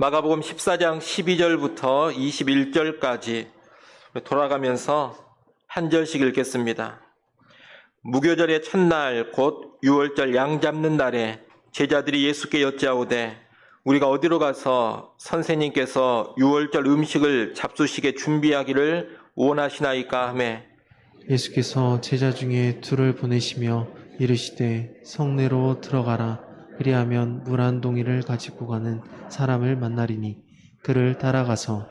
마가복음 14장 12절부터 21절까지 돌아가면서 한 절씩 읽겠습니다. 무교절의 첫날 곧 유월절 양 잡는 날에 제자들이 예수께 여짜오되 우리가 어디로 가서 선생님께서 유월절 음식을 잡수시게 준비하기를 원하시나이까 하매 예수께서 제자 중에 둘을 보내시며 이르시되 성내로 들어가라. 그리하면 물 한 동이를 가지고 가는 사람을 만나리니 그를 따라가서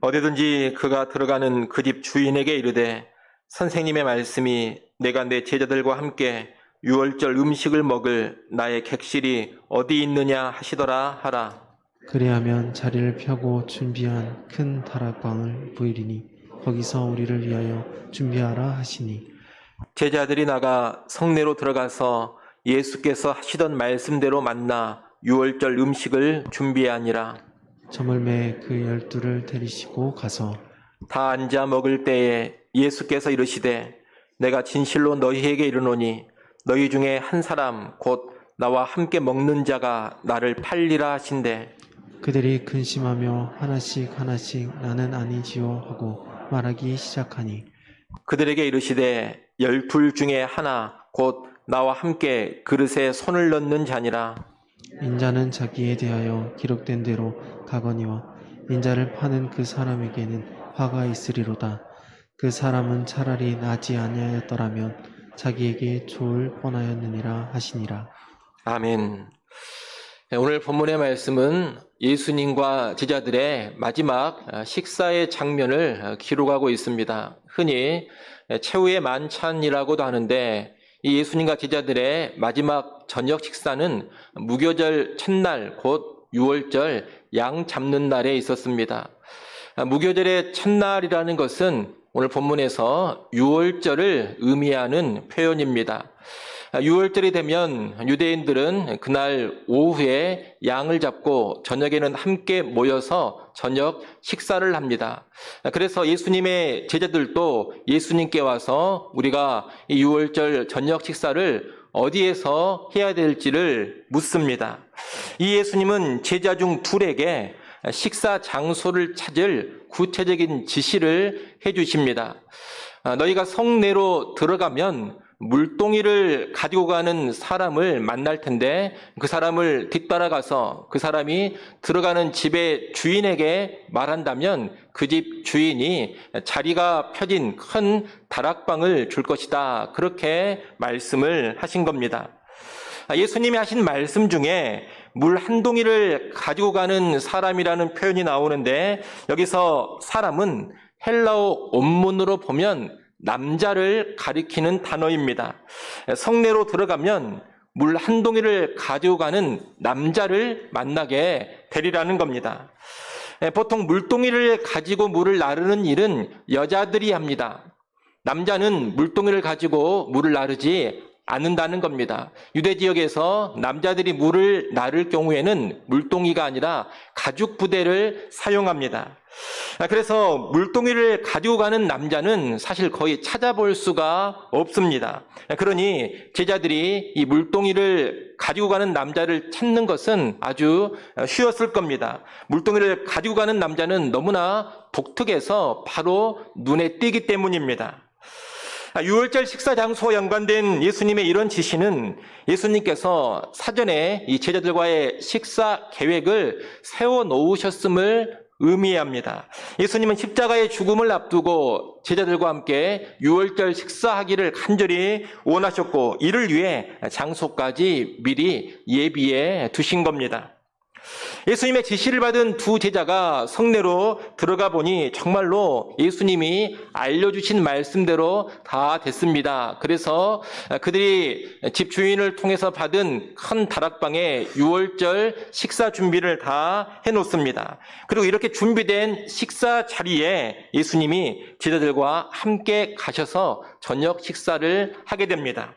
어디든지 그가 들어가는 그 집 주인에게 이르되 선생님의 말씀이 내가 내 제자들과 함께 유월절 음식을 먹을 나의 객실이 어디 있느냐 하시더라 하라. 그리하면 자리를 펴고 준비한 큰 다락방을 보이리니 거기서 우리를 위하여 준비하라 하시니 제자들이 나가 성내로 들어가서 예수께서 하시던 말씀대로 만나 유월절 음식을 준비하니라. 저물매 그 12를 데리시고 가서 다 앉아 먹을 때에 예수께서 이르시되 내가 진실로 너희에게 이르노니 너희 중에 한 사람 곧 나와 함께 먹는 자가 나를 팔리라 하신대. 그들이 근심하며 하나씩 나는 아니지요 하고 말하기 시작하니 그들에게 이르시되 12 중에 하나 곧 나와 함께 그릇에 손을 넣는 자니라. 인자는 자기에 대하여 기록된 대로 가거니와 인자를 파는 그 사람에게는 화가 있으리로다. 그 사람은 차라리 나지 아니하였더라면 자기에게 좋을 뻔하였느니라 하시니라. 아멘. 오늘 본문의 말씀은 예수님과 제자들의 마지막 식사의 장면을 기록하고 있습니다. 흔히 최후의 만찬이라고도 하는데 이 예수님과 제자들의 마지막 저녁 식사는 무교절 첫날 곧 유월절 양 잡는 날에 있었습니다. 무교절의 첫날이라는 것은 오늘 본문에서 유월절을 의미하는 표현입니다. 유월절이 되면 유대인들은 그날 오후에 양을 잡고 저녁에는 함께 모여서 저녁 식사를 합니다. 그래서 예수님의 제자들도 예수님께 와서 우리가 이 유월절 저녁 식사를 어디에서 해야 될지를 묻습니다. 이 예수님은 제자 중 둘에게 식사 장소를 찾을 구체적인 지시를 해주십니다. 너희가 성내로 들어가면 물동이를 가지고 가는 사람을 만날 텐데 그 사람을 뒤따라가서 그 사람이 들어가는 집의 주인에게 말한다면 그 집 주인이 자리가 펴진 큰 다락방을 줄 것이다. 그렇게 말씀을 하신 겁니다. 예수님이 하신 말씀 중에 물 한 동이를 가지고 가는 사람이라는 표현이 나오는데 여기서 사람은 헬라어 원문으로 보면 남자를 가리키는 단어입니다. 성내로 들어가면 물 한 동이를 가지고 가는 남자를 만나게 되리라는 겁니다. 보통 물동이를 가지고 물을 나르는 일은 여자들이 합니다. 남자는 물동이를 가지고 물을 나르지 않는다는 겁니다. 유대 지역에서 남자들이 물을 나를 경우에는 물동이가 아니라 가죽 부대를 사용합니다. 그래서 물동이를 가지고 가는 남자는 사실 거의 찾아볼 수가 없습니다. 그러니 제자들이 이 물동이를 가지고 가는 남자를 찾는 것은 아주 쉬웠을 겁니다. 물동이를 가지고 가는 남자는 너무나 독특해서 바로 눈에 띄기 때문입니다. 유월절 식사 장소와 연관된 예수님의 이런 지시는 예수님께서 사전에 이 제자들과의 식사 계획을 세워 놓으셨음을 의미합니다. 예수님은 십자가의 죽음을 앞두고 제자들과 함께 유월절 식사하기를 간절히 원하셨고 이를 위해 장소까지 미리 예비해 두신 겁니다. 예수님의 지시를 받은 두 제자가 성내로 들어가 보니 정말로 예수님이 알려주신 말씀대로 다 됐습니다. 그래서 그들이 집 주인을 통해서 받은 큰 다락방에 유월절 식사 준비를 다 해놓습니다. 그리고 이렇게 준비된 식사 자리에 예수님이 제자들과 함께 가셔서 저녁 식사를 하게 됩니다.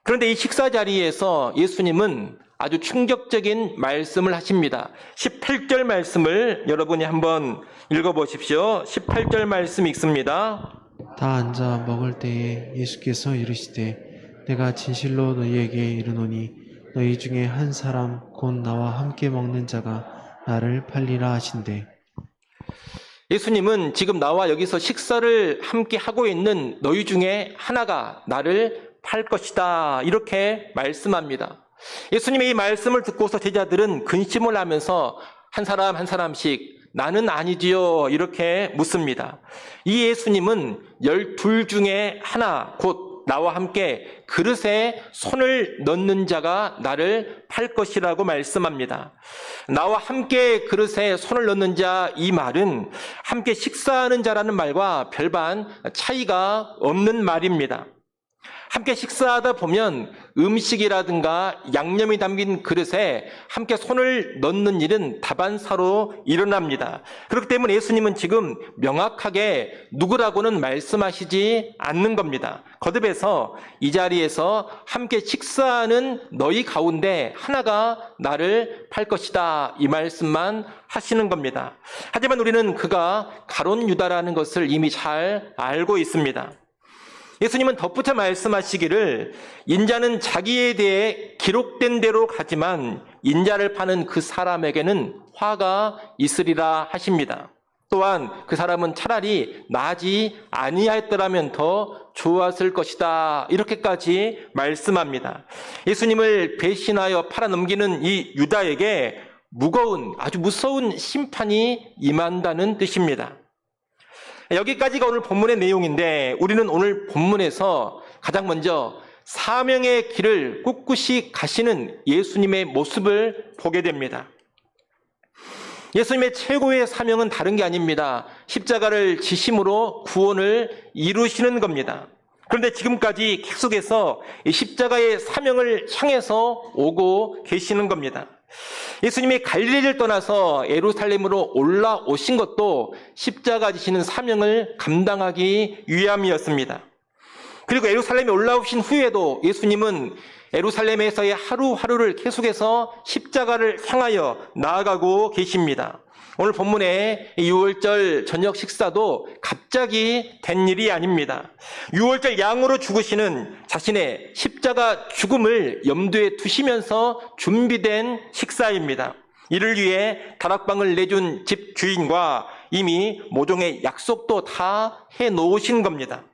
그런데 이 식사 자리에서 예수님은 아주 충격적인 말씀을 하십니다. 18절 말씀을 여러분이 한번 읽어보십시오. 18절 말씀 읽습니다. 다 앉아 먹을 때에 예수께서 이르시되 내가 진실로 너희에게 이르노니 너희 중에 한 사람 곧 나와 함께 먹는 자가 나를 팔리라 하신대. 예수님은 지금 나와 여기서 식사를 함께 하고 있는 너희 중에 하나가 나를 팔 것이다, 이렇게 말씀합니다. 예수님의 이 말씀을 듣고서 제자들은 근심을 하면서 한 사람 한 사람씩 나는 아니지요, 이렇게 묻습니다. 이 예수님은 12 중에 하나, 곧 나와 함께 그릇에 손을 넣는 자가 나를 팔 것이라고 말씀합니다. 나와 함께 그릇에 손을 넣는 자, 이 말은 함께 식사하는 자라는 말과 별반 차이가 없는 말입니다. 함께 식사하다 보면 음식이라든가 양념이 담긴 그릇에 함께 손을 넣는 일은 다반사로 일어납니다. 그렇기 때문에 예수님은 지금 명확하게 누구라고는 말씀하시지 않는 겁니다. 거듭해서 이 자리에서 함께 식사하는 너희 가운데 하나가 나를 팔 것이다, 이 말씀만 하시는 겁니다. 하지만 우리는 그가 가룟 유다라는 것을 이미 잘 알고 있습니다. 예수님은 덧붙여 말씀하시기를 인자는 자기에 대해 기록된 대로 가지만 인자를 파는 그 사람에게는 화가 있으리라 하십니다. 또한 그 사람은 차라리 나지 아니하였더라면 더 좋았을 것이다, 이렇게까지 말씀합니다. 예수님을 배신하여 팔아넘기는 이 유다에게 무거운, 아주 무서운 심판이 임한다는 뜻입니다. 여기까지가 오늘 본문의 내용인데 우리는 오늘 본문에서 가장 먼저 사명의 길을 꿋꿋이 가시는 예수님의 모습을 보게 됩니다. 예수님의 최고의 사명은 다른 게 아닙니다. 십자가를 지심으로 구원을 이루시는 겁니다. 그런데 지금까지 계속해서 이 십자가의 사명을 향해서 오고 계시는 겁니다. 예수님이 갈릴리를 떠나서 예루살렘으로 올라오신 것도 십자가 지시는 사명을 감당하기 위함이었습니다. 그리고 예루살렘에 올라오신 후에도 예수님은 예루살렘에서의 하루하루를 계속해서 십자가를 향하여 나아가고 계십니다. 오늘 본문의 6월절 저녁 식사도 갑자기 된 일이 아닙니다. 6월절 양으로 죽으시는 자신의 십자가 죽음을 염두에 두시면서 준비된 식사입니다. 이를 위해 다락방을 내준 집 주인과 이미 모종의 약속도 다 해놓으신 겁니다.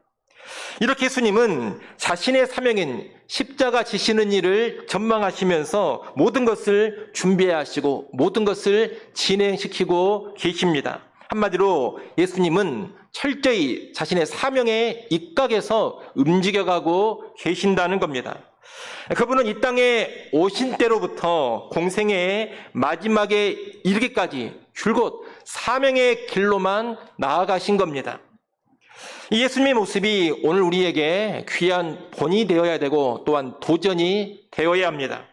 이렇게 예수님은 자신의 사명인 십자가 지시는 일을 전망하시면서 모든 것을 준비하시고 모든 것을 진행시키고 계십니다. 한마디로 예수님은 철저히 자신의 사명에 입각해서 움직여가고 계신다는 겁니다. 그분은 이 땅에 오신 때로부터 공생애의 마지막에 이르기까지 줄곧 사명의 길로만 나아가신 겁니다. 이 예수님의 모습이 오늘 우리에게 귀한 본이 되어야 되고 또한 도전이 되어야 합니다.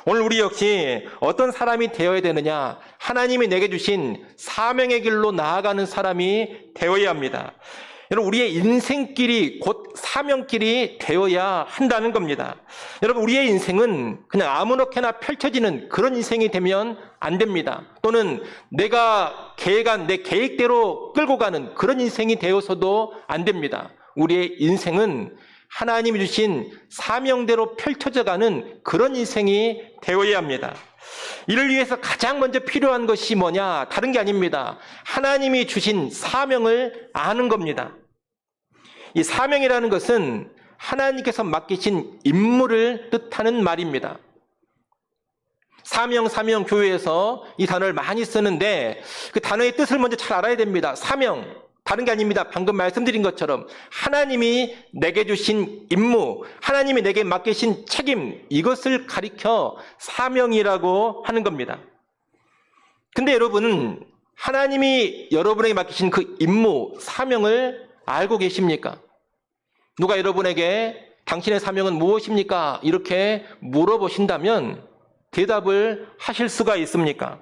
오늘 우리 역시 어떤 사람이 되어야 되느냐? 하나님이 내게 주신 사명의 길로 나아가는 사람이 되어야 합니다. 여러분, 우리의 인생길이 곧 사명길이 되어야 한다는 겁니다. 여러분, 우리의 인생은 그냥 아무렇게나 펼쳐지는 그런 인생이 되면 안 됩니다. 또는 내가 계획한 내 계획대로 끌고 가는 그런 인생이 되어서도 안 됩니다. 우리의 인생은 하나님이 주신 사명대로 펼쳐져 가는 그런 인생이 되어야 합니다. 이를 위해서 가장 먼저 필요한 것이 뭐냐? 다른 게 아닙니다. 하나님이 주신 사명을 아는 겁니다. 이 사명이라는 것은 하나님께서 맡기신 임무를 뜻하는 말입니다. 사명 교회에서 이 단어를 많이 쓰는데 그 단어의 뜻을 먼저 잘 알아야 됩니다. 사명, 다른 게 아닙니다. 방금 말씀드린 것처럼 하나님이 내게 주신 임무, 하나님이 내게 맡기신 책임, 이것을 가리켜 사명이라고 하는 겁니다. 근데 여러분은 하나님이 여러분에게 맡기신 그 임무, 사명을 알고 계십니까? 누가 여러분에게 당신의 사명은 무엇입니까? 이렇게 물어보신다면 대답을 하실 수가 있습니까?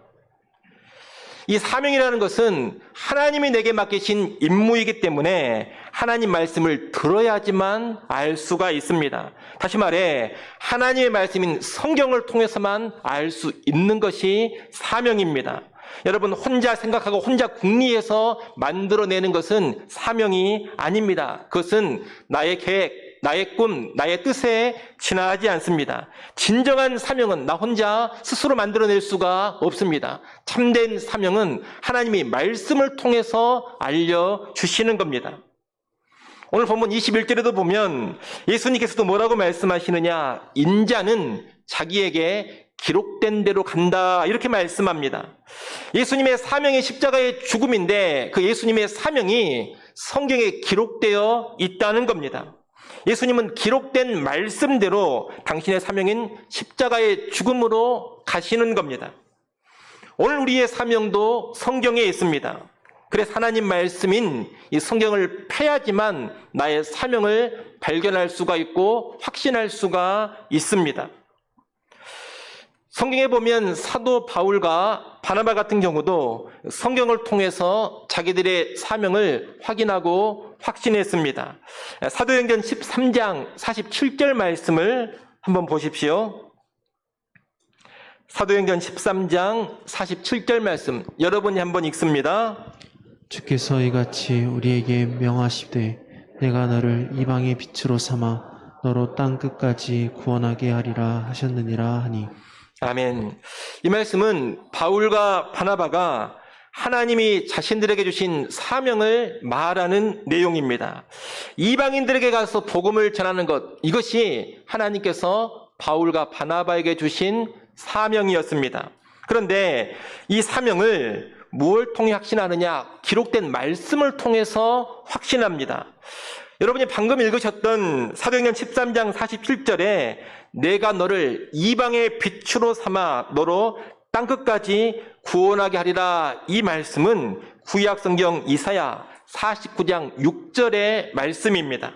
이 사명이라는 것은 하나님이 내게 맡기신 임무이기 때문에 하나님 말씀을 들어야지만 알 수가 있습니다. 다시 말해 하나님의 말씀인 성경을 통해서만 알 수 있는 것이 사명입니다. 여러분, 혼자 생각하고 혼자 궁리해서 만들어내는 것은 사명이 아닙니다. 그것은 나의 계획, 나의 꿈, 나의 뜻에 지나지 않습니다. 진정한 사명은 나 혼자 스스로 만들어낼 수가 없습니다. 참된 사명은 하나님이 말씀을 통해서 알려주시는 겁니다. 오늘 본문 21절에도 보면 예수님께서도 뭐라고 말씀하시느냐? 인자는 자기에게 기록된 대로 간다, 이렇게 말씀합니다. 예수님의 사명이 십자가의 죽음인데 그 예수님의 사명이 성경에 기록되어 있다는 겁니다. 예수님은 기록된 말씀대로 당신의 사명인 십자가의 죽음으로 가시는 겁니다. 오늘 우리의 사명도 성경에 있습니다. 그래서 하나님 말씀인 이 성경을 펴야지만 나의 사명을 발견할 수가 있고 확신할 수가 있습니다. 성경에 보면 사도 바울과 바나바 같은 경우도 성경을 통해서 자기들의 사명을 확인하고 확신했습니다. 사도행전 13장 47절 말씀을 한번 보십시오. 사도행전 13장 47절 말씀 여러분이 한번 읽습니다. 주께서 이같이 우리에게 명하시되 내가 너를 이방의 빛으로 삼아 너로 땅 끝까지 구원하게 하리라 하셨느니라 하니. 아멘. 이 말씀은 바울과 바나바가 하나님이 자신들에게 주신 사명을 말하는 내용입니다. 이방인들에게 가서 복음을 전하는 것, 이것이 하나님께서 바울과 바나바에게 주신 사명이었습니다. 그런데 이 사명을 무엇을 통해 확신하느냐? 기록된 말씀을 통해서 확신합니다. 여러분이 방금 읽으셨던 사도행전 13장 47절에 내가 너를 이방의 빛으로 삼아 너로 땅끝까지 구원하게 하리라, 이 말씀은 구약성경 이사야 49장 6절의 말씀입니다.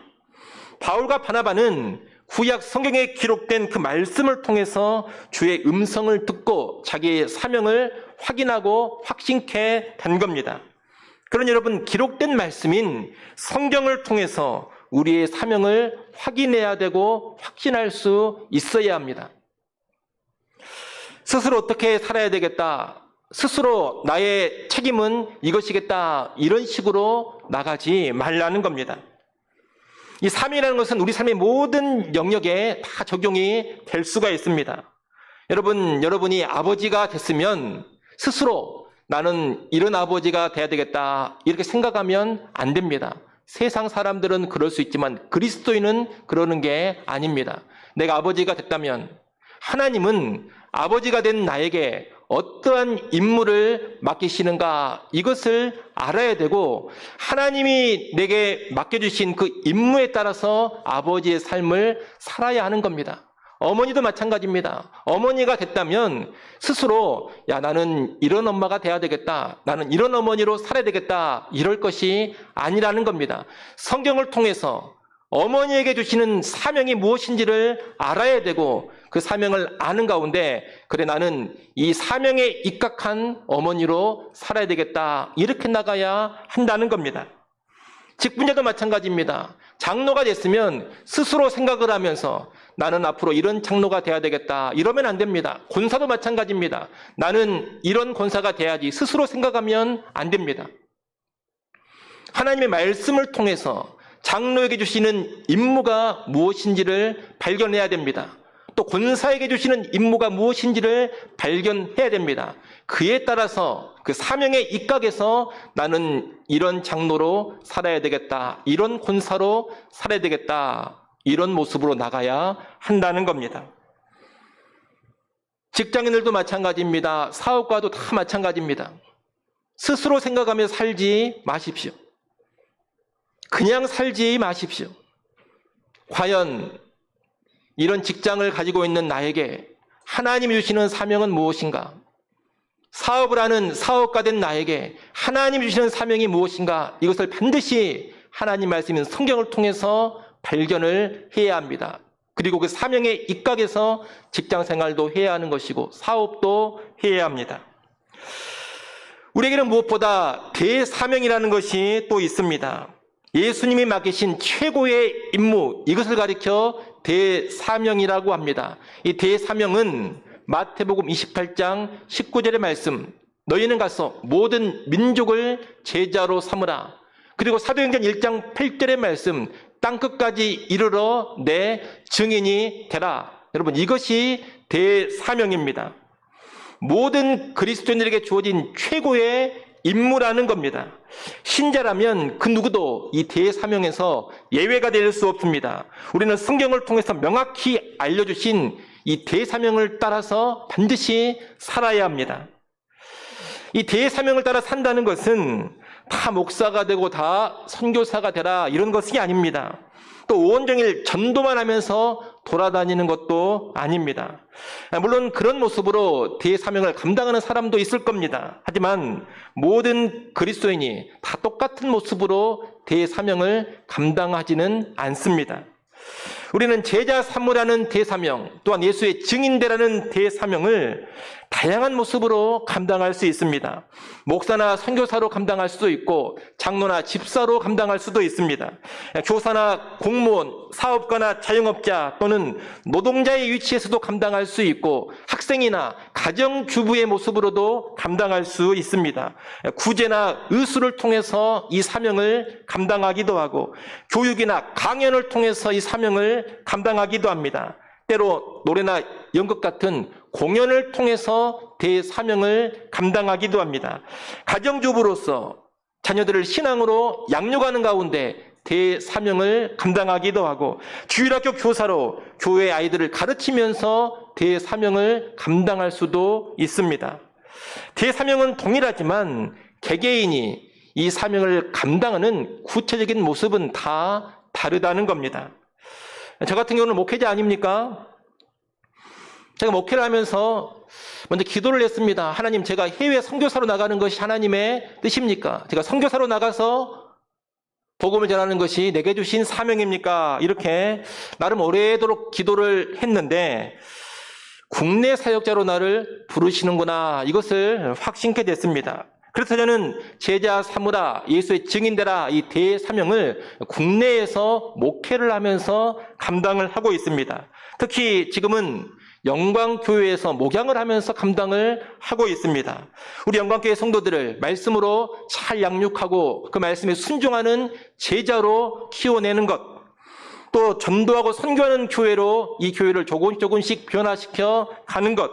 바울과 바나바는 구약 성경에 기록된 그 말씀을 통해서 주의 음성을 듣고 자기의 사명을 확인하고 확신케 된 겁니다. 그러니 여러분, 기록된 말씀인 성경을 통해서 우리의 사명을 확인해야 되고 확신할 수 있어야 합니다. 스스로 어떻게 살아야 되겠다, 스스로 나의 책임은 이것이겠다, 이런 식으로 나가지 말라는 겁니다. 이 삶이라는 것은 우리 삶의 모든 영역에 다 적용이 될 수가 있습니다. 여러분이 아버지가 됐으면 스스로 나는 이런 아버지가 돼야 되겠다, 이렇게 생각하면 안 됩니다. 세상 사람들은 그럴 수 있지만 그리스도인은 그러는 게 아닙니다. 내가 아버지가 됐다면 하나님은 아버지가 된 나에게 어떠한 임무를 맡기시는가, 이것을 알아야 되고 하나님이 내게 맡겨주신 그 임무에 따라서 아버지의 삶을 살아야 하는 겁니다. 어머니도 마찬가지입니다. 어머니가 됐다면 스스로 나는 이런 엄마가 돼야 되겠다, 나는 이런 어머니로 살아야 되겠다, 이럴 것이 아니라는 겁니다. 성경을 통해서 어머니에게 주시는 사명이 무엇인지를 알아야 되고 그 사명을 아는 가운데 그래, 나는 이 사명에 입각한 어머니로 살아야 되겠다, 이렇게 나가야 한다는 겁니다. 직분자도 마찬가지입니다. 장로가 됐으면 스스로 생각을 하면서 나는 앞으로 이런 장로가 돼야 되겠다, 이러면 안 됩니다. 권사도 마찬가지입니다. 나는 이런 권사가 돼야지, 스스로 생각하면 안 됩니다. 하나님의 말씀을 통해서 장로에게 주시는 임무가 무엇인지를 발견해야 됩니다. 또 권사에게 주시는 임무가 무엇인지를 발견해야 됩니다. 그에 따라서 그 사명에 입각해서 나는 이런 장로로 살아야 되겠다, 이런 권사로 살아야 되겠다, 이런 모습으로 나가야 한다는 겁니다. 직장인들도 마찬가지입니다. 사업가도 다 마찬가지입니다. 스스로 생각하며 살지 마십시오. 그냥 살지 마십시오. 과연 이런 직장을 가지고 있는 나에게 하나님이 주시는 사명은 무엇인가? 사업을 하는 사업가 된 나에게 하나님이 주시는 사명이 무엇인가? 이것을 반드시 하나님 말씀인 성경을 통해서 발견을 해야 합니다. 그리고 그 사명에 입각해서 직장 생활도 해야 하는 것이고 사업도 해야 합니다. 우리에게는 무엇보다 대사명이라는 것이 또 있습니다. 예수님이 맡기신 최고의 임무, 이것을 가리켜 대사명이라고 합니다. 이 대사명은 마태복음 28장 19절의 말씀, 너희는 가서 모든 민족을 제자로 삼으라. 그리고 사도행전 1장 8절의 말씀, 땅끝까지 이르러 내 증인이 되라. 여러분, 이것이 대사명입니다. 모든 그리스도인들에게 주어진 최고의 임무라는 겁니다. 신자라면 그 누구도 이 대사명에서 예외가 될 수 없습니다. 우리는 성경을 통해서 명확히 알려주신 이 대사명을 따라서 반드시 살아야 합니다. 이 대사명을 따라 산다는 것은 다 목사가 되고 다 선교사가 되라 이런 것이 아닙니다. 또 온종일 전도만 하면서 돌아다니는 것도 아닙니다. 물론 그런 모습으로 대사명을 감당하는 사람도 있을 겁니다. 하지만 모든 그리스도인이 다 똑같은 모습으로 대사명을 감당하지는 않습니다. 우리는 제자 삼으라는 대사명, 또한 예수의 증인되라는 대사명을 다양한 모습으로 감당할 수 있습니다. 목사나 선교사로 감당할 수도 있고 장로나 집사로 감당할 수도 있습니다. 교사나 공무원, 사업가나 자영업자 또는 노동자의 위치에서도 감당할 수 있고 학생이나 가정주부의 모습으로도 감당할 수 있습니다. 구제나 의수를 통해서 이 사명을 감당하기도 하고 교육이나 강연을 통해서 이 사명을 감당하기도 합니다. 때로 노래나 연극 같은 공연을 통해서 대사명을 감당하기도 합니다. 가정주부로서 자녀들을 신앙으로 양육하는 가운데 대사명을 감당하기도 하고 주일학교 교사로 교회 아이들을 가르치면서 대사명을 감당할 수도 있습니다. 대사명은 동일하지만 개개인이 이 사명을 감당하는 구체적인 모습은 다 다르다는 겁니다. 저 같은 경우는 목회자 아닙니까? 제가 목회를 하면서 먼저 기도를 했습니다. 하나님, 제가 해외 선교사로 나가는 것이 하나님의 뜻입니까? 제가 선교사로 나가서 복음을 전하는 것이 내게 주신 사명입니까? 이렇게 나름 오래도록 기도를 했는데 국내 사역자로 나를 부르시는구나, 이것을 확신케 됐습니다. 그래서 저는 제자 삼으라, 예수의 증인되라 이 대사명을 국내에서 목회를 하면서 감당을 하고 있습니다. 특히 지금은 영광교회에서 목양을 하면서 감당을 하고 있습니다. 우리 영광교회 성도들을 말씀으로 잘 양육하고 그 말씀에 순종하는 제자로 키워내는 것, 또 전도하고 선교하는 교회로 이 교회를 조금씩 변화시켜 가는 것,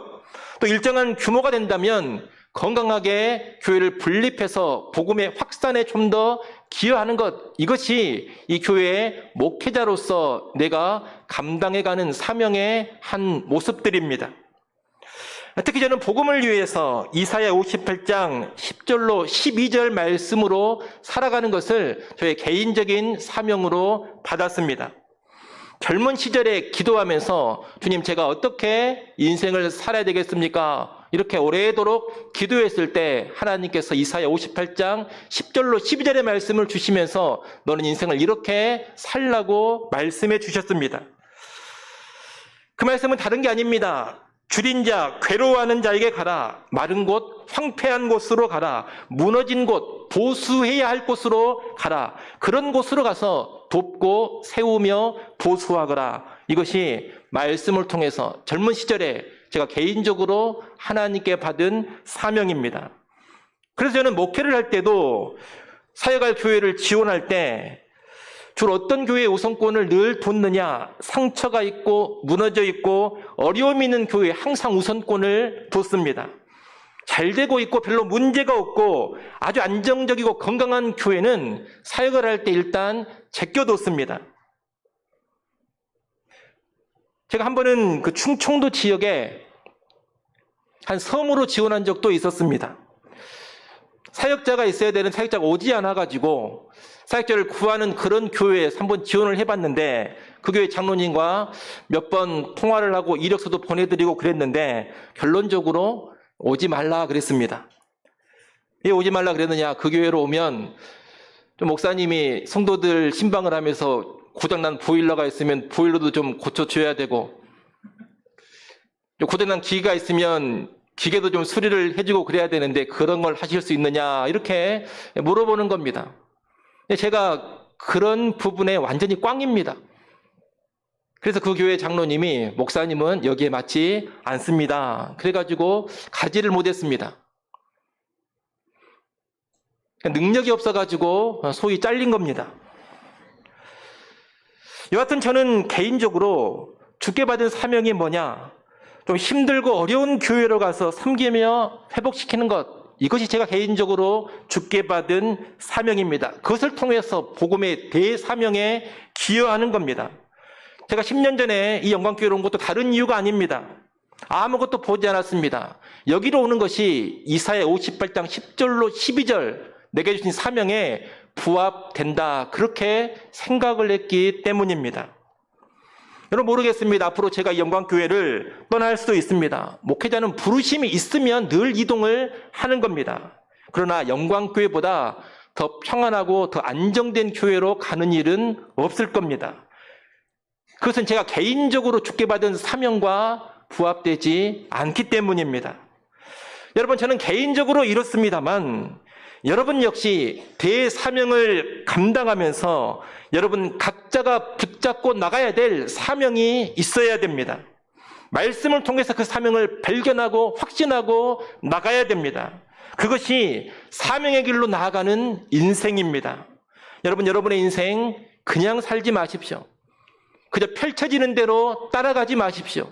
또 일정한 규모가 된다면 건강하게 교회를 분립해서 복음의 확산에 좀 더 기여하는 것, 이것이 이 교회의 목회자로서 내가 감당해가는 사명의 한 모습들입니다. 특히 저는 복음을 위해서 이사야 58장 10절로 12절 말씀으로 살아가는 것을 저의 개인적인 사명으로 받았습니다. 젊은 시절에 기도하면서 주님, 제가 어떻게 인생을 살아야 되겠습니까? 이렇게 오래도록 기도했을 때 하나님께서 이사야 58장 10절로 12절의 말씀을 주시면서 너는 인생을 이렇게 살라고 말씀해 주셨습니다. 그 말씀은 다른 게 아닙니다. 줄인 자, 괴로워하는 자에게 가라. 마른 곳, 황폐한 곳으로 가라. 무너진 곳, 보수해야 할 곳으로 가라. 그런 곳으로 가서 돕고 세우며 보수하거라. 이것이 말씀을 통해서 젊은 시절에 제가 개인적으로 하나님께 받은 사명입니다. 그래서 저는 목회를 할 때도 사역할 교회를 지원할 때 주로 어떤 교회의 우선권을 늘 뒀느냐, 상처가 있고 무너져 있고 어려움이 있는 교회에 항상 우선권을 뒀습니다. 잘 되고 있고 별로 문제가 없고 아주 안정적이고 건강한 교회는 사역을 할 때 일단 제껴뒀습니다. 제가 한 번은 그 충청도 지역에 한 섬으로 지원한 적도 있었습니다. 사역자가 있어야 되는 사역자가 오지 않아가지고 사역자를 구하는 그런 교회에 한번 지원을 해봤는데 그 교회 장로님과 몇 번 통화를 하고 이력서도 보내드리고 그랬는데 결론적으로 오지 말라 그랬습니다. 왜 오지 말라 그랬느냐? 그 교회로 오면 좀 목사님이 성도들 신방을 하면서 고장난 보일러가 있으면 보일러도 좀 고쳐줘야 되고 고장난 기계가 있으면 기계도 좀 수리를 해주고 그래야 되는데 그런 걸 하실 수 있느냐 이렇게 물어보는 겁니다. 제가 그런 부분에 완전히 꽝입니다. 그래서 그 교회 장로님이 목사님은 여기에 맞지 않습니다. 그래가지고 가지를 못했습니다. 능력이 없어가지고 소위 잘린 겁니다. 여하튼 저는 개인적으로 주께 받은 사명이 뭐냐? 좀 힘들고 어려운 교회로 가서 섬기며 회복시키는 것. 이것이 제가 개인적으로 주께 받은 사명입니다. 그것을 통해서 복음의 대사명에 기여하는 겁니다. 제가 10년 전에 이 영광교회로 온 것도 다른 이유가 아닙니다. 아무것도 보지 않았습니다. 여기로 오는 것이 이사야 58장 10절로 12절 내게 주신 사명에 부합된다. 그렇게 생각을 했기 때문입니다. 여러분 모르겠습니다. 앞으로 제가 이 영광교회를 떠날 수도 있습니다. 목회자는 부르심이 있으면 늘 이동을 하는 겁니다. 그러나 영광교회보다 더 평안하고 더 안정된 교회로 가는 일은 없을 겁니다. 그것은 제가 개인적으로 주께 받은 사명과 부합되지 않기 때문입니다. 여러분 저는 개인적으로 이렇습니다만 여러분 역시 대사명을 감당하면서 여러분 각자가 붙잡고 나가야 될 사명이 있어야 됩니다. 말씀을 통해서 그 사명을 발견하고 확신하고 나가야 됩니다. 그것이 사명의 길로 나아가는 인생입니다. 여러분, 여러분의 인생 그냥 살지 마십시오. 그저 펼쳐지는 대로 따라가지 마십시오.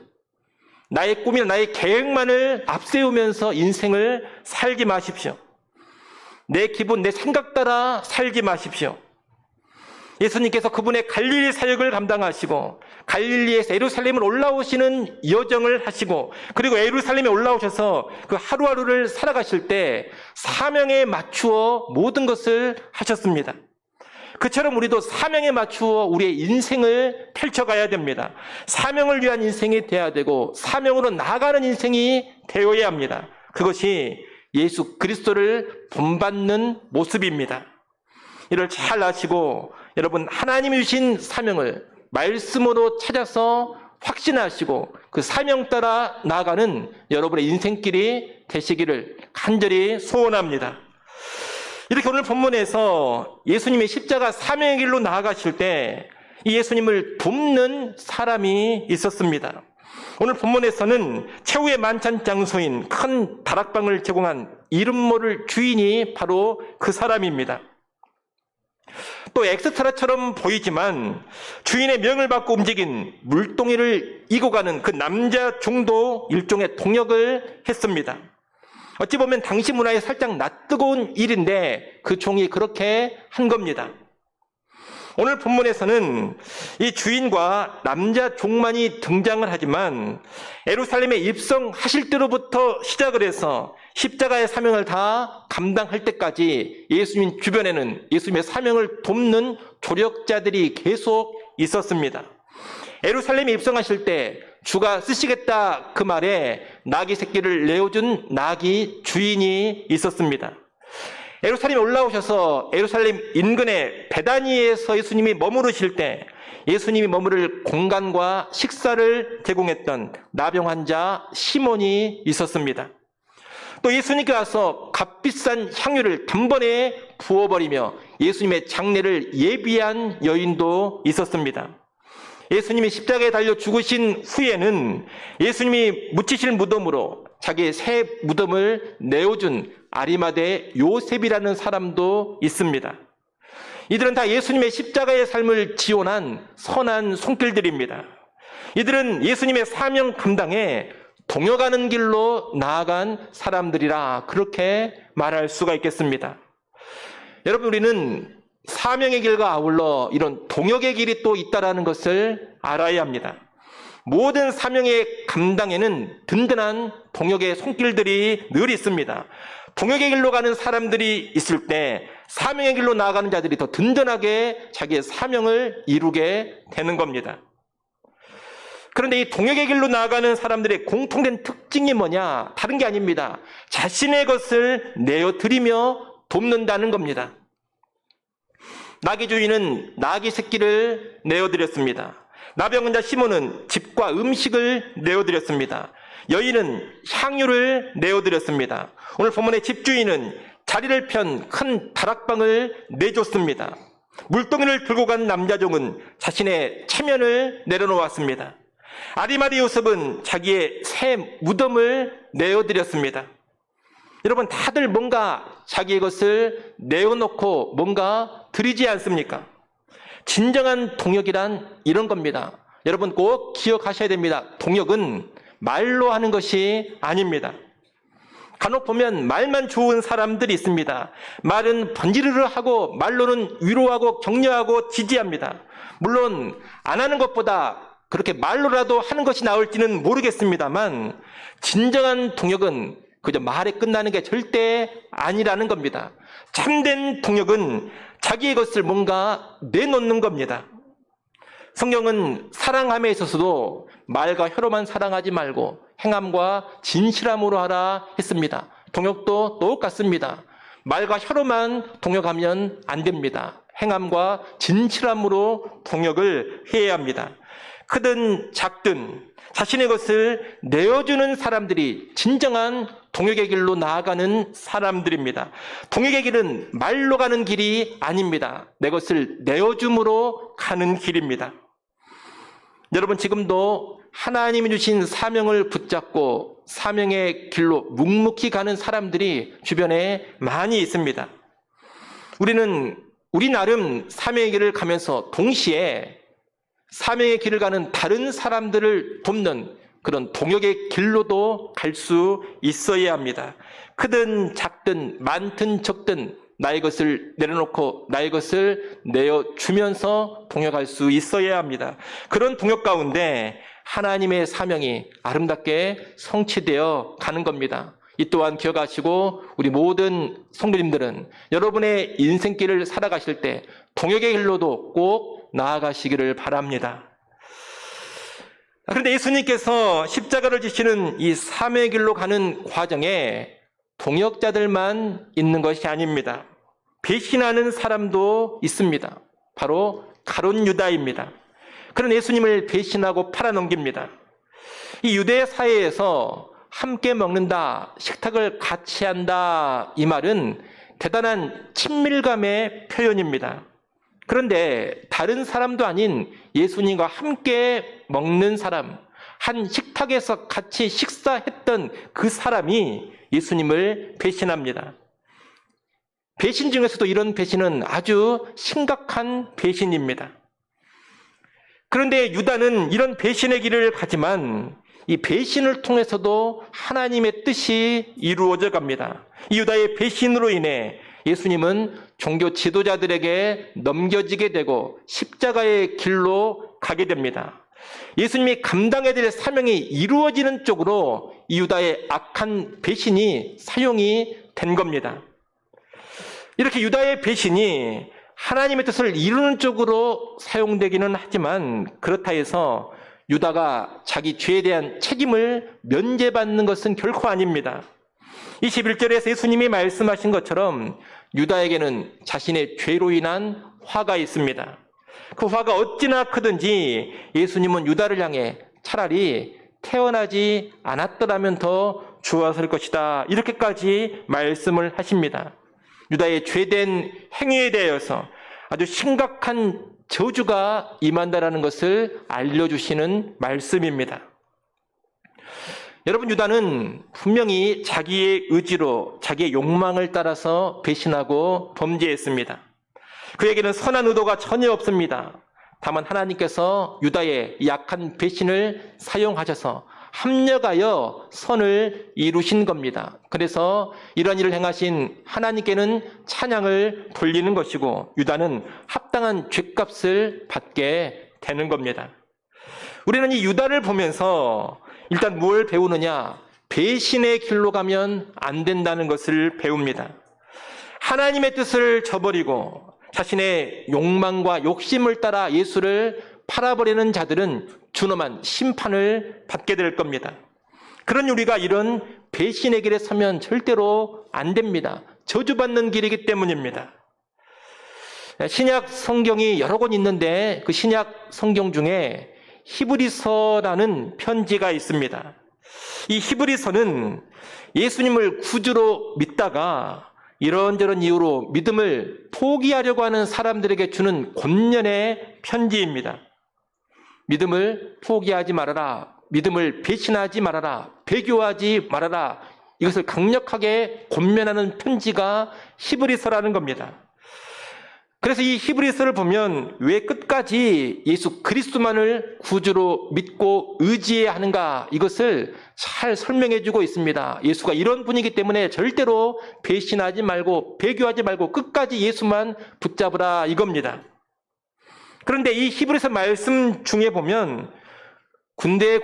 나의 꿈이나 나의 계획만을 앞세우면서 인생을 살지 마십시오. 내 기분, 내 생각 따라 살지 마십시오. 예수님께서 그분의 갈릴리 사역을 감당하시고 갈릴리에서 예루살렘을 올라오시는 여정을 하시고 그리고 예루살렘에 올라오셔서 그 하루하루를 살아가실 때 사명에 맞추어 모든 것을 하셨습니다. 그처럼 우리도 사명에 맞추어 우리의 인생을 펼쳐가야 됩니다. 사명을 위한 인생이 되어야 되고 사명으로 나아가는 인생이 되어야 합니다. 그것이 예수 그리스도를 본받는 모습입니다. 이를 잘 아시고 여러분 하나님이 주신 사명을 말씀으로 찾아서 확신하시고 그 사명 따라 나아가는 여러분의 인생길이 되시기를 간절히 소원합니다. 이렇게 오늘 본문에서 예수님의 십자가 사명의 길로 나아가실 때 이 예수님을 돕는 사람이 있었습니다. 오늘 본문에서는 최후의 만찬 장소인 큰 다락방을 제공한 이름 모를 주인이 바로 그 사람입니다. 또 엑스트라처럼 보이지만 주인의 명을 받고 움직인 물동이를 이고 가는 그 남자 종도 일종의 동역을 했습니다. 어찌 보면 당시 문화에 살짝 낯뜨거운 일인데 그 종이 그렇게 한 겁니다. 오늘 본문에서는 이 주인과 남자 종만이 등장을 하지만 예루살렘에 입성하실 때로부터 시작을 해서 십자가의 사명을 다 감당할 때까지 예수님 주변에는 예수님의 사명을 돕는 조력자들이 계속 있었습니다. 예루살렘에 입성하실 때 주가 쓰시겠다 그 말에 나귀 새끼를 내어준 나귀 주인이 있었습니다. 예루살렘에 올라오셔서 예루살렘 인근의 베다니에서 예수님이 머무르실 때 예수님이 머무를 공간과 식사를 제공했던 나병 환자 시몬이 있었습니다. 또 예수님께 와서 값비싼 향유를 단번에 부어버리며 예수님의 장례를 예비한 여인도 있었습니다. 예수님이 십자가에 달려 죽으신 후에는 예수님이 묻히실 무덤으로 자기의 새 무덤을 내어준 아리마대 요셉이라는 사람도 있습니다. 이들은 다 예수님의 십자가의 삶을 지원한 선한 손길들입니다. 이들은 예수님의 사명 감당에 동역하는 길로 나아간 사람들이라 그렇게 말할 수가 있겠습니다. 여러분 우리는 사명의 길과 아울러 이런 동역의 길이 또 있다는 것을 알아야 합니다. 모든 사명의 감당에는 든든한 동역의 손길들이 늘 있습니다. 동역의 길로 가는 사람들이 있을 때 사명의 길로 나아가는 자들이 더 든든하게 자기의 사명을 이루게 되는 겁니다. 그런데 이 동역의 길로 나아가는 사람들의 공통된 특징이 뭐냐? 다른 게 아닙니다. 자신의 것을 내어드리며 돕는다는 겁니다. 나귀 주인은 나귀 새끼를 내어드렸습니다. 나병 환자 시몬은 집과 음식을 내어드렸습니다. 여인은 향유를 내어드렸습니다. 오늘 본문의 집주인은 자리를 편 큰 다락방을 내줬습니다. 물동이를 들고 간 남자종은 자신의 체면을 내려놓았습니다. 아리마대 요셉은 자기의 새 무덤을 내어드렸습니다. 여러분 다들 뭔가 자기의 것을 내어놓고 뭔가 드리지 않습니까? 진정한 동역이란 이런 겁니다. 여러분 꼭 기억하셔야 됩니다. 동역은 말로 하는 것이 아닙니다. 간혹 보면 말만 좋은 사람들이 있습니다. 말은 번지르르 하고 말로는 위로하고 격려하고 지지합니다. 물론 안 하는 것보다 그렇게 말로라도 하는 것이 나을지는 모르겠습니다만 진정한 동역은 그저 말에 끝나는 게 절대 아니라는 겁니다. 참된 동역은 자기의 것을 뭔가 내놓는 겁니다. 성경은 사랑함에 있어서도 말과 혀로만 사랑하지 말고 행함과 진실함으로 하라 했습니다. 동역도 똑같습니다. 말과 혀로만 동역하면 안 됩니다. 행함과 진실함으로 동역을 해야 합니다. 크든 작든 자신의 것을 내어주는 사람들이 진정한 동역의 길로 나아가는 사람들입니다. 동역의 길은 말로 가는 길이 아닙니다. 내 것을 내어줌으로 가는 길입니다. 여러분 지금도 하나님이 주신 사명을 붙잡고 사명의 길로 묵묵히 가는 사람들이 주변에 많이 있습니다. 우리 나름 사명의 길을 가면서 동시에 사명의 길을 가는 다른 사람들을 돕는 그런 동역의 길로도 갈 수 있어야 합니다. 크든 작든 많든 적든 나의 것을 내려놓고 나의 것을 내어주면서 동역할 수 있어야 합니다. 그런 동역 가운데 하나님의 사명이 아름답게 성취되어 가는 겁니다. 이 또한 기억하시고 우리 모든 성도님들은 여러분의 인생길을 살아가실 때 동역의 길로도 꼭 나아가시기를 바랍니다. 그런데 예수님께서 십자가를 지시는 이 사명의 길로 가는 과정에 동역자들만 있는 것이 아닙니다. 배신하는 사람도 있습니다. 바로 가룟 유다입니다. 그런 예수님을 배신하고 팔아넘깁니다. 이 유대 사회에서 함께 먹는다, 식탁을 같이 한다, 이 말은 대단한 친밀감의 표현입니다. 그런데 다른 사람도 아닌 예수님과 함께 먹는 사람, 한 식탁에서 같이 식사했던 그 사람이 예수님을 배신합니다. 배신 중에서도 이런 배신은 아주 심각한 배신입니다. 그런데 유다는 이런 배신의 길을 가지만 이 배신을 통해서도 하나님의 뜻이 이루어져 갑니다. 이 유다의 배신으로 인해 예수님은 종교 지도자들에게 넘겨지게 되고 십자가의 길로 가게 됩니다. 예수님이 감당해야 될 사명이 이루어지는 쪽으로 이 유다의 악한 배신이 사용이 된 겁니다. 이렇게 유다의 배신이 하나님의 뜻을 이루는 쪽으로 사용되기는 하지만 그렇다 해서 유다가 자기 죄에 대한 책임을 면제받는 것은 결코 아닙니다. 21절에서 예수님이 말씀하신 것처럼 유다에게는 자신의 죄로 인한 화가 있습니다. 그 화가 어찌나 크든지 예수님은 유다를 향해 차라리 태어나지 않았더라면 더 좋았을 것이다, 이렇게까지 말씀을 하십니다. 유다의 죄된 행위에 대해서 아주 심각한 저주가 임한다라는 것을 알려주시는 말씀입니다. 여러분, 유다는 분명히 자기의 의지로 자기의 욕망을 따라서 배신하고 범죄했습니다. 그에게는 선한 의도가 전혀 없습니다. 다만 하나님께서 유다의 약한 배신을 사용하셔서 합력하여 선을 이루신 겁니다. 그래서 이런 일을 행하신 하나님께는 찬양을 돌리는 것이고 유다는 합당한 죗값을 받게 되는 겁니다. 우리는 이 유다를 보면서 일단 뭘 배우느냐? 배신의 길로 가면 안 된다는 것을 배웁니다. 하나님의 뜻을 저버리고 자신의 욕망과 욕심을 따라 예수를 팔아버리는 자들은 준엄한 심판을 받게 될 겁니다. 그런 우리가 이런 배신의 길에 서면 절대로 안 됩니다. 저주받는 길이기 때문입니다. 신약 성경이 여러 권 있는데 그 신약 성경 중에 히브리서라는 편지가 있습니다. 이 히브리서는 예수님을 구주로 믿다가 이런저런 이유로 믿음을 포기하려고 하는 사람들에게 주는 권면의 편지입니다. 믿음을 포기하지 말아라. 믿음을 배신하지 말아라. 배교하지 말아라. 이것을 강력하게 권면하는 편지가 히브리서라는 겁니다. 그래서 이 히브리서를 보면 왜 끝까지 예수 그리스도만을 구주로 믿고 의지해야 하는가, 이것을 잘 설명해 주고 있습니다. 예수가 이런 분이기 때문에 절대로 배신하지 말고 배교하지 말고 끝까지 예수만 붙잡으라, 이겁니다. 그런데 이 히브리서 말씀 중에 보면 군데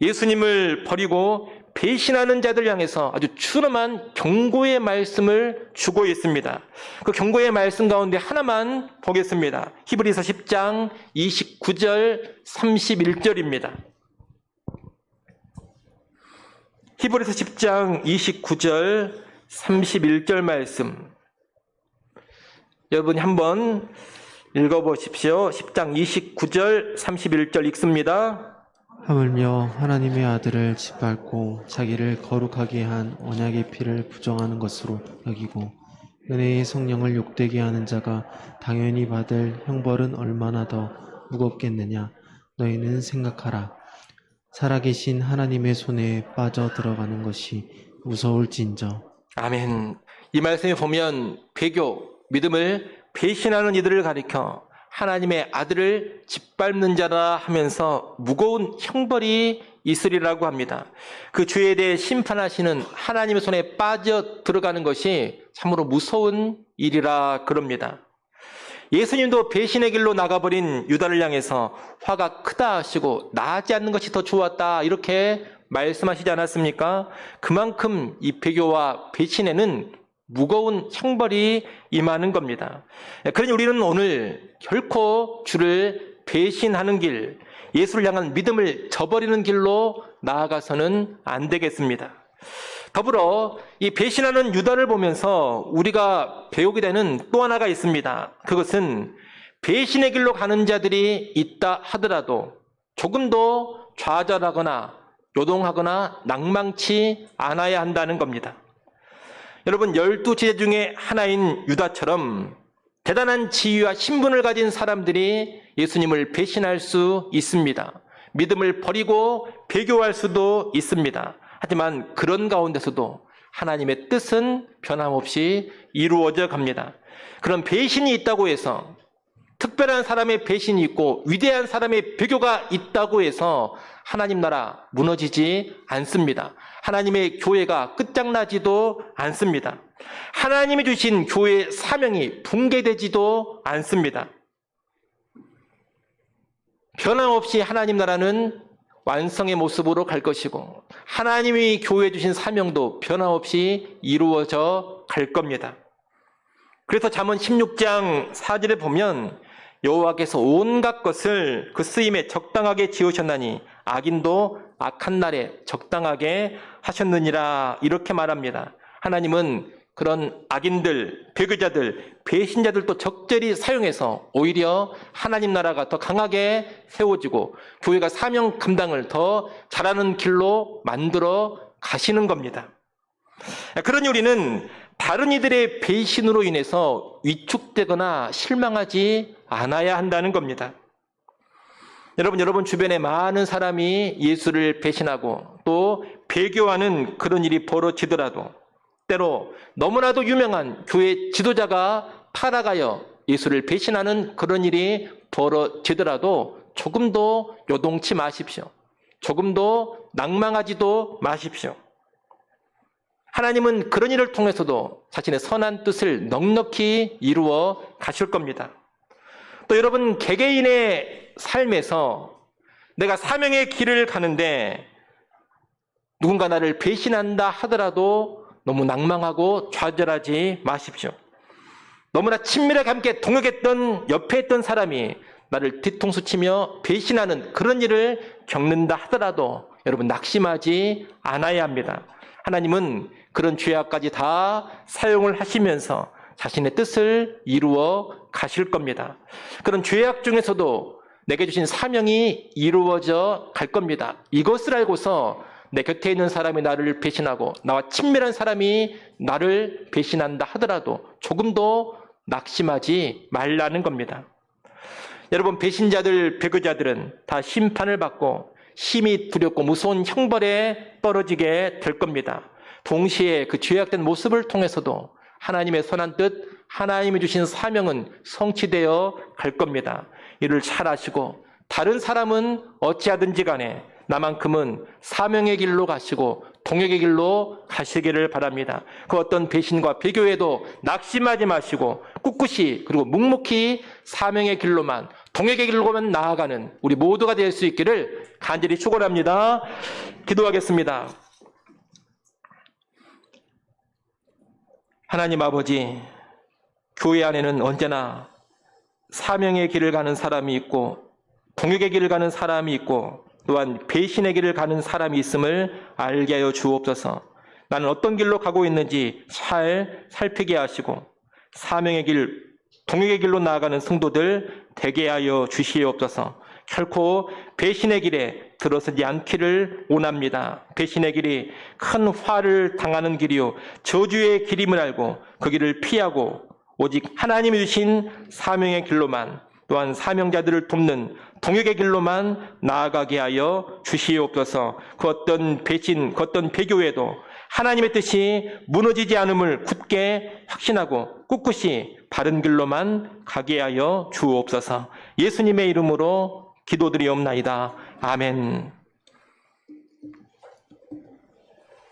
예수님을 버리고 배신하는 자들 향해서 아주 준엄한 경고의 말씀을 주고 있습니다. 그 경고의 말씀 가운데 하나만 보겠습니다. 히브리서 10장 29절 31절입니다. 히브리서 10장 29절 31절 말씀, 여러분이 한번 읽어보십시오. 10장 29절 31절 읽습니다. 하물며 하나님의 아들을 짓밟고 자기를 거룩하게 한 언약의 피를 부정하는 것으로 여기고 은혜의 성령을 욕되게 하는 자가 당연히 받을 형벌은 얼마나 더 무겁겠느냐. 너희는 생각하라. 살아계신 하나님의 손에 빠져 들어가는 것이 무서울진저. 아멘. 이 말씀에 보면 배교, 믿음을 배신하는 이들을 가리켜 하나님의 아들을 짓밟는 자라 하면서 무거운 형벌이 있으리라고 합니다. 그 죄에 대해 심판하시는 하나님의 손에 빠져 들어가는 것이 참으로 무서운 일이라 그럽니다. 예수님도 배신의 길로 나가버린 유다를 향해서 화가 크다 하시고 나아지 않는 것이 더 좋았다, 이렇게 말씀하시지 않았습니까? 그만큼 이 배교와 배신에는 무거운 형벌이 임하는 겁니다. 그러니 우리는 오늘 결코 주를 배신하는 길, 예수를 향한 믿음을 저버리는 길로 나아가서는 안 되겠습니다. 더불어 이 배신하는 유다를 보면서 우리가 배우게 되는 또 하나가 있습니다. 그것은 배신의 길로 가는 자들이 있다 하더라도 조금도 좌절하거나 요동하거나 낭망치 않아야 한다는 겁니다. 여러분, 12제자 중에 하나인 유다처럼 대단한 지위와 신분을 가진 사람들이 예수님을 배신할 수 있습니다. 믿음을 버리고 배교할 수도 있습니다. 하지만 그런 가운데서도 하나님의 뜻은 변함없이 이루어져 갑니다. 그런 배신이 있다고 해서, 특별한 사람의 배신이 있고 위대한 사람의 배교가 있다고 해서 하나님 나라 무너지지 않습니다. 하나님의 교회가 끝장나지도 않습니다. 하나님이 주신 교회의 사명이 붕괴되지도 않습니다. 변함없이 하나님 나라는 완성의 모습으로 갈 것이고 하나님이 교회에 주신 사명도 변함없이 이루어져 갈 겁니다. 그래서 잠언 16장 4절에 보면 여호와께서 온갖 것을 그 쓰임에 적당하게 지으셨나니 악인도 악한 날에 적당하게 하셨느니라, 이렇게 말합니다. 하나님은 그런 악인들, 배교자들, 배신자들도 적절히 사용해서 오히려 하나님 나라가 더 강하게 세워지고 교회가 사명 감당을 더 잘하는 길로 만들어 가시는 겁니다. 그러니 우리는 다른 이들의 배신으로 인해서 위축되거나 실망하지 않아야 한다는 겁니다. 여러분 주변에 많은 사람이 예수를 배신하고 또 배교하는 그런 일이 벌어지더라도, 때로 너무나도 유명한 교회 지도자가 타락하여 예수를 배신하는 그런 일이 벌어지더라도 조금도 요동치 마십시오. 조금도 낭망하지도 마십시오. 하나님은 그런 일을 통해서도 자신의 선한 뜻을 넉넉히 이루어 가실 겁니다. 또 여러분, 개개인의 삶에서 내가 사명의 길을 가는데 누군가 나를 배신한다 하더라도 너무 낭망하고 좌절하지 마십시오. 너무나 친밀하게 함께 동역했던, 옆에 있던 사람이 나를 뒤통수 치며 배신하는 그런 일을 겪는다 하더라도 여러분 낙심하지 않아야 합니다. 하나님은 그런 죄악까지 다 사용을 하시면서 자신의 뜻을 이루어 가실 겁니다. 그런 죄악 중에서도 내게 주신 사명이 이루어져 갈 겁니다. 이것을 알고서 내 곁에 있는 사람이 나를 배신하고 나와 친밀한 사람이 나를 배신한다 하더라도 조금도 낙심하지 말라는 겁니다. 여러분, 배신자들, 배교자들은 다 심판을 받고 심히 두렵고 무서운 형벌에 떨어지게 될 겁니다. 동시에 그 죄악된 모습을 통해서도 하나님의 선한 뜻 하나님이 주신 사명은 성취되어 갈 겁니다. 이를 잘 아시고 다른 사람은 어찌하든지 간에 나만큼은 사명의 길로 가시고 동역의 길로 가시기를 바랍니다. 그 어떤 배신과 비교에도 낙심하지 마시고 꿋꿋이 그리고 묵묵히 사명의 길로만 동역의 길로만 나아가는 우리 모두가 될 수 있기를 간절히 축원합니다. 기도하겠습니다. 하나님 아버지, 교회 안에는 언제나 사명의 길을 가는 사람이 있고 동역의 길을 가는 사람이 있고 또한 배신의 길을 가는 사람이 있음을 알게 하여 주옵소서. 나는 어떤 길로 가고 있는지 잘 살피게 하시고 사명의 길, 동역의 길로 나아가는 성도들 되게 하여 주시옵소서. 결코 배신의 길에 들어서지 않기를 원합니다. 배신의 길이 큰 화를 당하는 길이요 저주의 길임을 알고 그 길을 피하고 오직 하나님이 주신 사명의 길로만 또한 사명자들을 돕는 동역의 길로만 나아가게 하여 주시옵소서. 그 어떤 배신, 그 어떤 배교에도 하나님의 뜻이 무너지지 않음을 굳게 확신하고 꿋꿋이 바른 길로만 가게 하여 주옵소서. 예수님의 이름으로 기도드리옵나이다. 아멘.